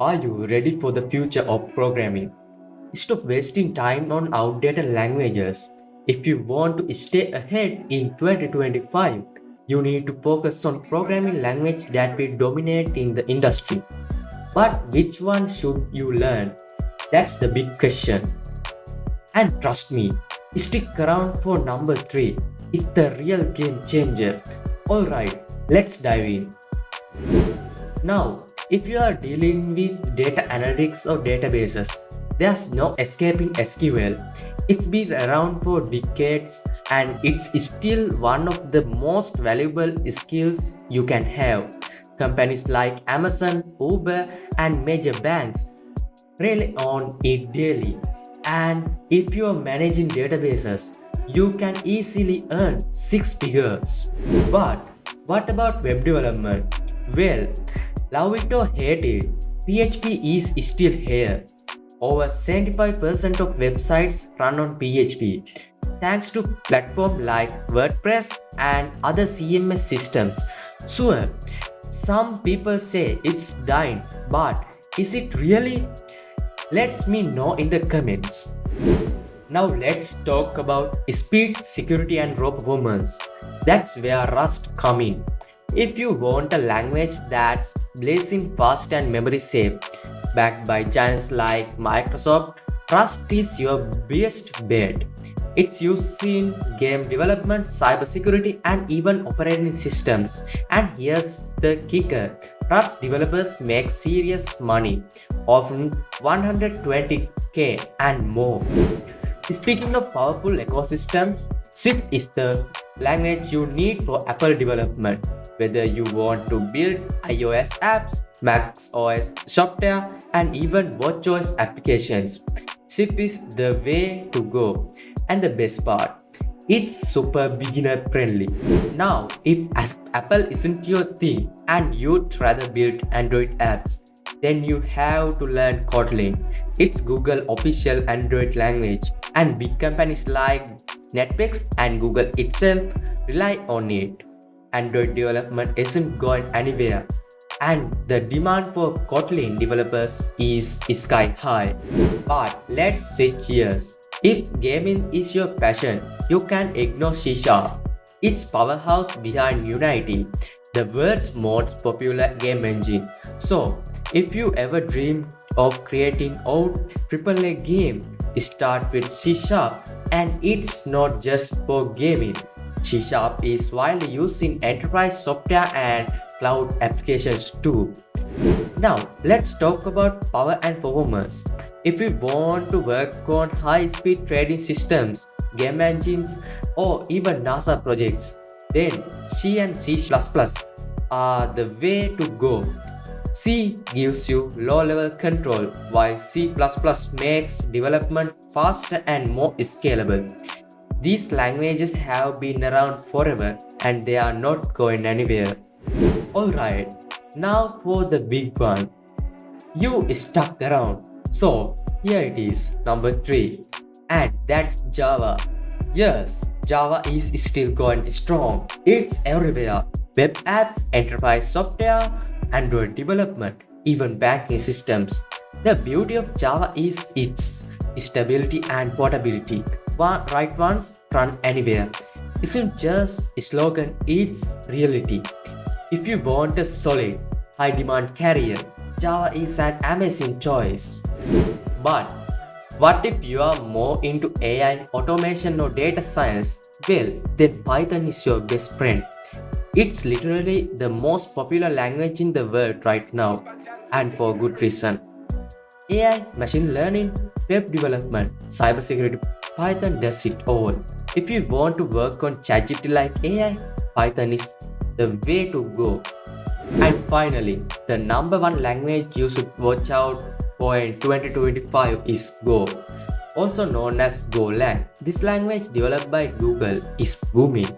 Are you ready for the future of programming? Stop wasting time on outdated languages. If you want to stay ahead in 2025, you need to focus on programming language that will dominate in the industry. But which one should you learn? That's the big question. And trust me, stick around for number 3. It's the real game changer. Alright, let's dive in. Now, if you are dealing with data analytics or databases, there's no escaping SQL. It's been around for decades and it's still one of the most valuable skills you can have. Companies like Amazon, Uber, and major banks rely on it daily. And if you are managing databases, you can easily earn 6 figures. But what about web development? Well, love it or hate it, PHP is still here. Over 75% of websites run on PHP, thanks to platforms like WordPress and other CMS systems. Sure, some people say it's dying, but is it really? Let me know in the comments. Now let's talk about speed, security and raw performance. That's where Rust come in. If you want a language that's blazing fast and memory safe, backed by giants like Microsoft, Rust is your best bet. It's used in game development, cybersecurity, and even operating systems. And here's the kicker: Rust developers make serious money, often 120k and more. Speaking of powerful ecosystems, Swift is the language you need for Apple development. Whether you want to build iOS apps, Mac OS software, and even watchOS applications, Swift is the way to go. And the best part, it's super beginner friendly. Now, if Apple isn't your thing and you'd rather build Android apps, then you have to learn Kotlin. It's Google official Android language, and big companies like Netflix and Google itself rely on it. Android development isn't going anywhere, and the demand for Kotlin developers is sky high. But let's switch gears. If gaming is your passion, you can ignore C Sharp. It's powerhouse behind Unity, the world's most popular game engine. So, if you ever dreamed of creating out AAA game, start with C Sharp, and it's not just for gaming. C Sharp is widely used in enterprise software and cloud applications too. Now, let's talk about power and performance. If you want to work on high-speed trading systems, game engines, or even NASA projects, then C and C++ are the way to go. C gives you low-level control, while C++ makes development faster and more scalable. These languages have been around forever and they are not going anywhere. Alright, now for the big one. You stuck around. So here it is, number 3. And that's Java. Yes, Java is still going strong. It's everywhere. Web apps, enterprise software, Android development, even banking systems. The beauty of Java is its stability and portability. Right ones run anywhere. Isn't just a slogan, it's reality. If you want a solid, high-demand career, Java is an amazing choice. But what if you are more into AI, automation or data science? Well, then Python is your best friend. It's literally the most popular language in the world right now, and for good reason. AI, machine learning, web development, cybersecurity, Python does it all. If you want to work on ChatGPT like AI, Python is the way to go. And finally, the number one language you should watch out for in 2025 is Go, also known as Golang. This language developed by Google is booming.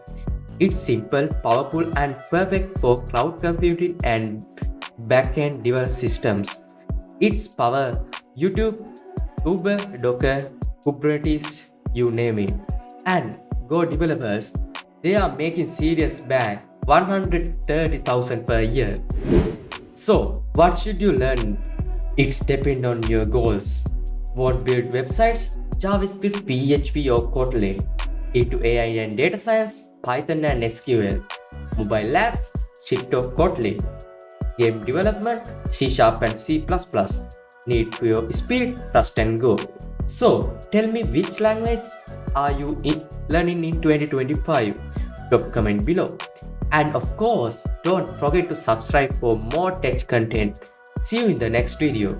It's simple, powerful, and perfect for cloud computing and backend development systems. Its power YouTube, Uber, Docker, Kubernetes, you name it. And Go developers, they are making serious bang, 130,000 per year. So, what should you learn? It's depend on your goals. Want build websites? JavaScript, PHP or Kotlin. Into AI and data science? Python and SQL. Mobile apps? Shift or Kotlin. Game development? C Sharp and C++. Need pure speed, trust and go. So, tell me which language are you learning in 2025? Drop comment below. And of course, don't forget to subscribe for more tech content. See you in the next video.